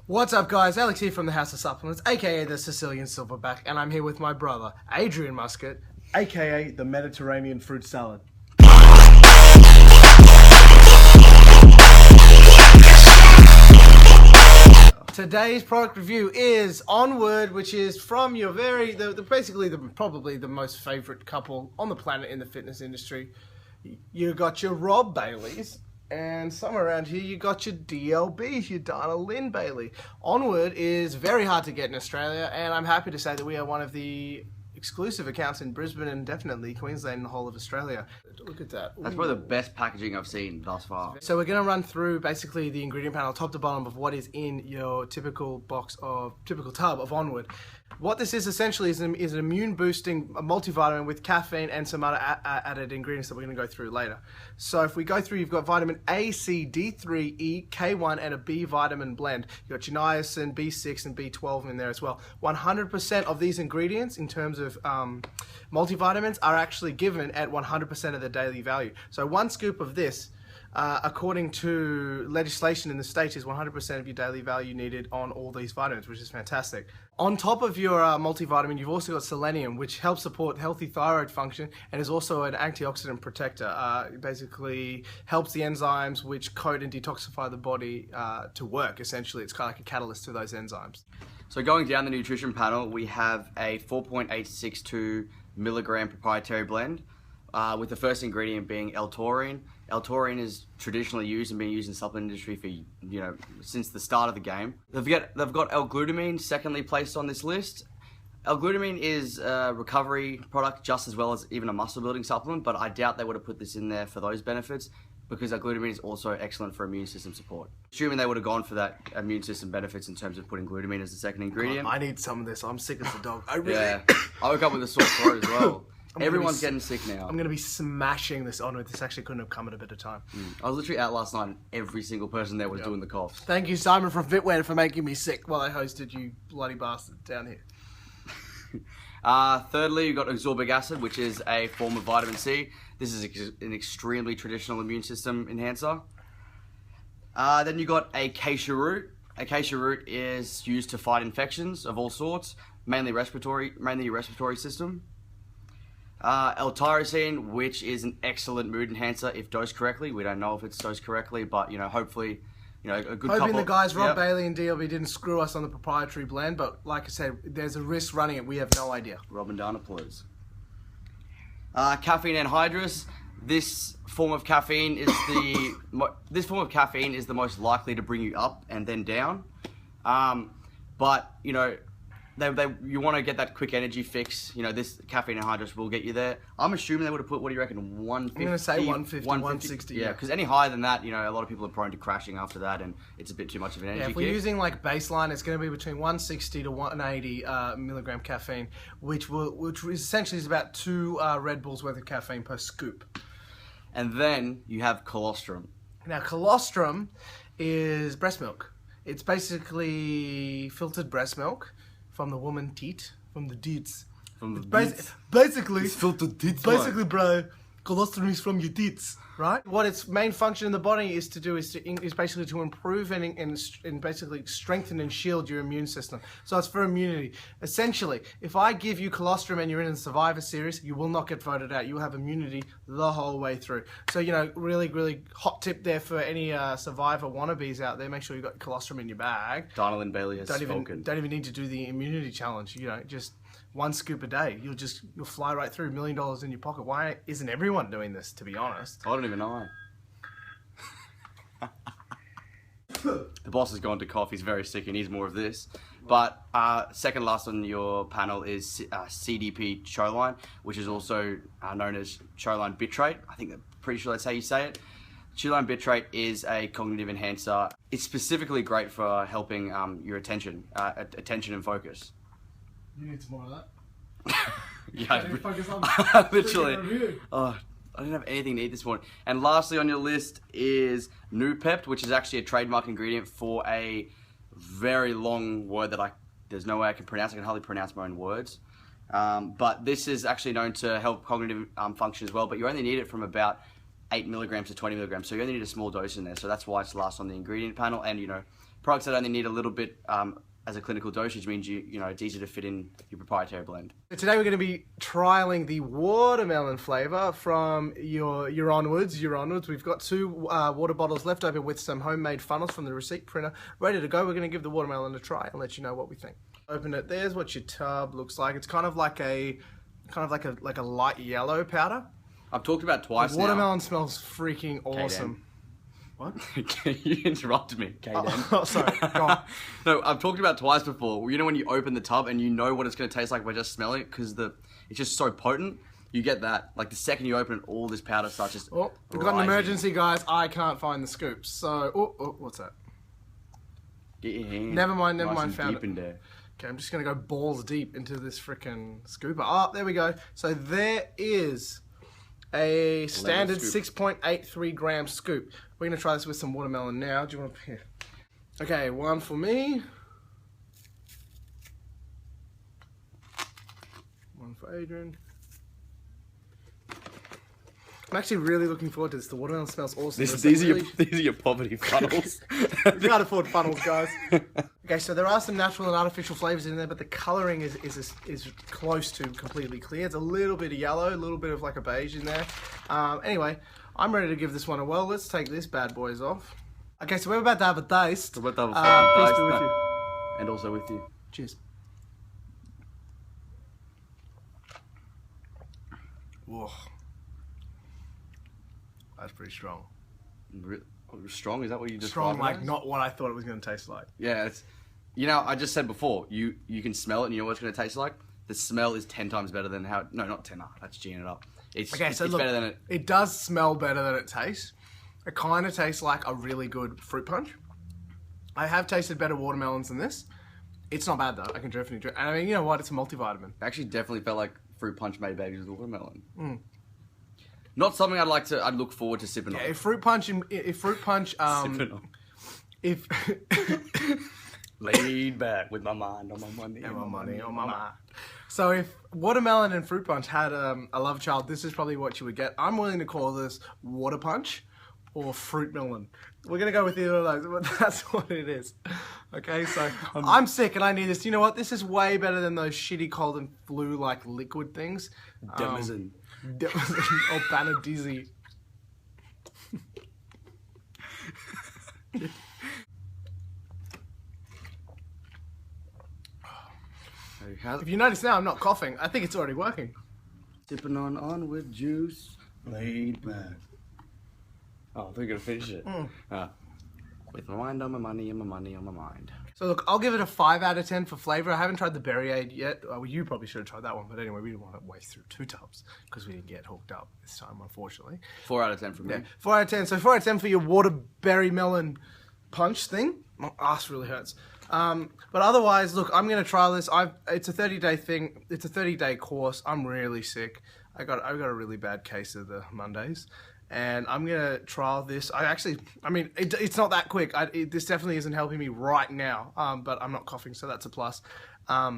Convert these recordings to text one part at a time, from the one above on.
What's up, guys? Alex here from the House of Supplements, aka the Sicilian Silverback, and I'm here with my brother, Adrian Muscat, aka the Mediterranean fruit salad. Today's product review is Onward, which is from your probably the most favorite couple on the planet in the fitness industry. You got your Rob Baileys, and somewhere around here you got your DLBs, your Dana Lynn Bailey. Onward is very hard to get in Australia, and I'm happy to say that we are one of the exclusive accounts in Brisbane and definitely Queensland and the whole of Australia. Look at that. That's probably the best packaging I've seen thus far. So we're going to run through basically the ingredient panel top to bottom of what is in your typical tub of Onward. What this is essentially is an immune boosting multivitamin with caffeine and some other added ingredients that we're going to go through later. So if we go through, you've got vitamin A, C, D3, E, K1 and a B vitamin blend. You've got your niacin, B6 and B12 in there as well. 100% of these ingredients in terms of multivitamins are actually given at 100% of the daily value. So one scoop of this, according to legislation in the States, is 100% of your daily value needed on all these vitamins, which is fantastic. On top of your multivitamin, you've also got selenium, which helps support healthy thyroid function and is also an antioxidant protector. It basically helps the enzymes which coat and detoxify the body to work. Essentially, it's kind of like a catalyst to those enzymes. So going down the nutrition panel, we have a 4.862 milligram proprietary blend, with the first ingredient being L-taurine. L-taurine is traditionally used and been used in the supplement industry for, since the start of the game. They've got L-glutamine secondly placed on this list. L-glutamine is a recovery product just as well as even a muscle building supplement, but I doubt they would have put this in there for those benefits because L-glutamine is also excellent for immune system support. Assuming they would have gone for that immune system benefits in terms of putting glutamine as the second ingredient. God, I need some of this. I'm sick as a dog. I woke up with a sore throat as well. Everyone's getting sick now. I'm going to be smashing this Onward. This actually couldn't have come at a better time. I was literally out last night and every single person there was doing the coughs. Thank you, Simon from Fitwear, for making me sick while I hosted you bloody bastard down here. Thirdly, you've got ascorbic acid, which is a form of vitamin C. This is an extremely traditional immune system enhancer. Then you've got acacia root. Acacia root is used to fight infections of all sorts, mainly your respiratory system. L-tyrosine, which is an excellent mood enhancer if dosed correctly. We don't know if it's dosed correctly, but hopefully, a good couple. Hoping the guys Rob Bailey and DLB didn't screw us on the proprietary blend, but like I said, there's a risk running it. We have no idea. Rob and Dana, please. Caffeine anhydrous. This form of caffeine is the most likely to bring you up and then down. But you want to get that quick energy fix. This caffeine anhydrous will get you there. I'm assuming they would have put, what do you reckon, 150? I'm going to say 150, 160. Yeah, because any higher than that, a lot of people are prone to crashing after that, and it's a bit too much of an energy if we're using like baseline, it's going to be between 160 to 180 milligram caffeine, which essentially is about 2 Red Bulls worth of caffeine per scoop. And then you have colostrum. Now, colostrum is breast milk. It's basically filtered breast milk from the woman teat, from the deets. Basically, it's filtered teats. Basically, bro, colostrum is from your teats, right? What its main function in the body is to do is basically to improve and basically strengthen and shield your immune system. So it's for immunity. Essentially, if I give you colostrum and you're in a Survivor Series, you will not get voted out. You will have immunity the whole way through. So, really, really hot tip there for any Survivor wannabes out there. Make sure you've got colostrum in your bag. Dana Lynn Bailey has spoken. Don't even need to do the immunity challenge. Just 1 scoop a day. You'll fly right through $1 million in your pocket. Why isn't everyone doing this, to be honest? I don't even know. The boss has gone to cough. He's very sick. He needs more of this. But second last on your panel is CDP choline, which is also known as choline bitrate. I'm pretty sure that's how you say it. Choline bitrate is a cognitive enhancer. It's specifically great for helping your attention and focus. You need some more of that. Yeah, literally. I didn't have anything to eat this morning. And lastly on your list is Nupept, which is actually a trademark ingredient for a very long word that there's no way I can pronounce. I can hardly pronounce my own words. But this is actually known to help cognitive function as well, but you only need it from about 8 milligrams to 20 milligrams, so you only need a small dose in there. So that's why it's last on the ingredient panel, and products that only need a little bit as a clinical dosage means you know it's easy to fit in your proprietary blend. So today we're going to be trialing the watermelon flavor from your Onwards. We've got 2 water bottles left over with some homemade funnels from the receipt printer ready to go. We're going to give the watermelon a try and let you know what we think. Open it. There's what your tub looks like. It's kind of like a light yellow powder. I've talked about twice The watermelon smells freaking awesome. What? You interrupted me, Kaden. Oh, sorry. Go on. No, I've talked about twice before. You know when you open the tub and you know what it's going to taste like by just smelling it because it's just so potent. You get that. Like the second you open it, all this powder starts just Oh, we've got an emergency, guys. I can't find the scoops. So, what's that? Get your hand. Never mind. nice and Found deep it. in there. Okay, I'm just going to go balls deep into this freaking scooper. Oh, there we go. So there is a standard scoop. 6.83 gram scoop. We're going to try this with some watermelon now. Do you want to... Here. Okay, 1 for me. 1 for Adrian. I'm actually really looking forward to this. The watermelon smells awesome. These are your poverty funnels. You can't afford funnels, guys. Okay, so there are some natural and artificial flavors in there, but the coloring is close to completely clear. It's a little bit of yellow, a little bit of like a beige in there. Anyway, I'm ready to give this one a whirl. Let's take this bad boys off. Okay, so we're about to have a taste. We're about to have a fucking Peace taste, be with mate. you. And also with you. Cheers. Whoa. That's pretty strong. Strong? Is that what you just Strong, like not what I thought it was going to taste like. Yeah, it's. You know, I just said before, you can smell it and you know what it's going to taste like. The smell is 10 times better than how. No, not 10. That's G'ing it up. It's Look, better than it. It does smell better than it tastes. It kind of tastes like a really good fruit punch. I have tasted better watermelons than this. It's not bad though. I can definitely drink. And I mean, you know what? It's a multivitamin. It actually definitely felt like fruit punch made babies with watermelon. Not something I'd look forward to sipping on. If fruit punch, Sipping on. if Laid back with my mind on my money. and my money on my mind. So if watermelon and fruit punch had a love child, this is probably what you would get. I'm willing to call this water punch or fruit melon. We're gonna go with either of those, but that's what it is. Okay, so I'm sick and I need this. You know what? This is way better than those shitty cold and flu like liquid things. Demazin. Or Banadizzi. If you notice now, I'm not coughing. I think it's already working. Sipping on Onward juice. Laid back. Oh, they're gonna finish it. With my mind on my money and my money on my mind. So look, I'll give it a 5 out of 10 for flavor. I haven't tried the Berry Aid yet. Well, you probably should have tried that one, but anyway, we didn't want to waste through 2 tubs because we didn't get hooked up this time, unfortunately. 4 out of 10 from me. 4 out of 10. So 4 out of 10 for your waterberry melon punch thing. My ass really hurts. But otherwise, look, I'm gonna try this. It's a 30-day thing. It's a 30-day course. I'm really sick. I got a really bad case of the Mondays. And I'm gonna trial this. It's not that quick. This definitely isn't helping me right now. But I'm not coughing, so that's a plus. At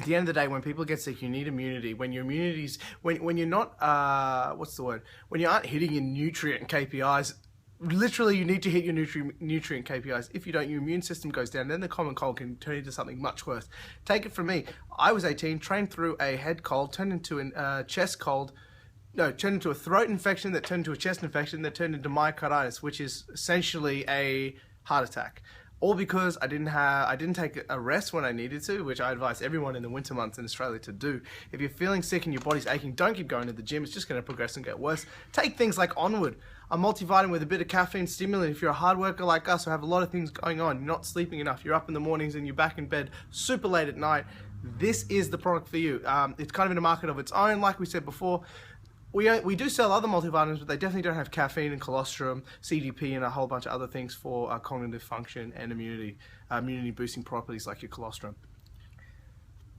the end of the day, when people get sick, you need immunity. When your immunity's when you're not what's the word? When you aren't hitting your nutrient KPIs, literally you need to hit your nutrient KPIs. If you don't, your immune system goes down. Then the common cold can turn into something much worse. Take it from me. I was 18, trained through a head cold, turned into a chest cold. No, turned into a throat infection that turned into a chest infection that turned into myocarditis, which is essentially a heart attack. All because I didn't take a rest when I needed to, which I advise everyone in the winter months in Australia to do. If you're feeling sick and your body's aching, don't keep going to the gym. It's just going to progress and get worse. Take things like Onward, a multivitamin with a bit of caffeine stimulant. If you're a hard worker like us who have a lot of things going on, you're not sleeping enough, you're up in the mornings and you're back in bed super late at night, this is the product for you. It's kind of in a market of its own, like we said before. We do sell other multivitamins, but they definitely don't have caffeine and colostrum, CDP, and a whole bunch of other things for cognitive function and immunity boosting properties like your colostrum.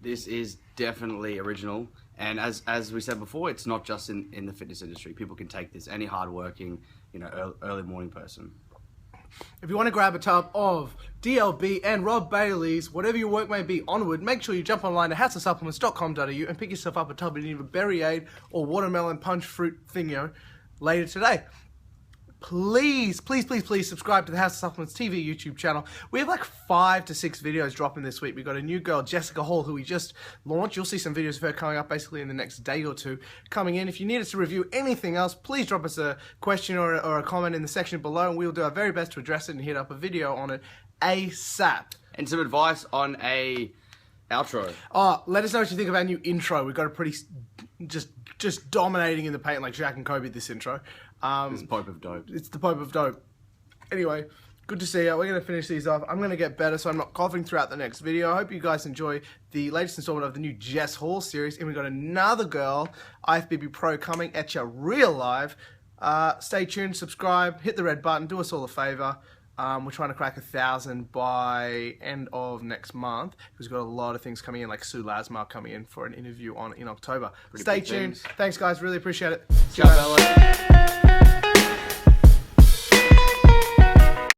This is definitely original, and as we said before, it's not just in the fitness industry. People can take this. Any hardworking, early morning person. If you want to grab a tub of DLB and Rob Bailey's, whatever your work may be, Onward, make sure you jump online to houseofsupplements.com.au and pick yourself up a tub of either Berry Aid or Watermelon Punch Fruit Thingo later today. please subscribe to the House of Supplements TV YouTube channel. We have like 5 to 6 videos dropping this week. We got a new girl, Jessica Hall, who we just launched. You'll see some videos of her coming up basically in the next day or two coming in. If you need us to review anything else, please drop us a question or a comment in the section below, and we'll do our very best to address it and hit up a video on it ASAP. And some advice on a outro. Oh, let us know what you think of our new intro. We've got a pretty just dominating in the paint like Shaq and Kobe this intro. It's Pope of Dope. It's the Pope of Dope. Anyway, good to see you. We're going to finish these off. I'm going to get better so I'm not coughing throughout the next video. I hope you guys enjoy the latest installment of the new Jess Hall series. And we've got another girl, IFBB Pro, coming at you real live. Stay tuned, subscribe, hit the red button, do us all a favor. We're trying to crack 1,000 by end of next month. We've got a lot of things coming in, like Sue Lasmar coming in for an interview in October. Stay tuned. Thanks, guys. Really appreciate it. Ciao, Bella.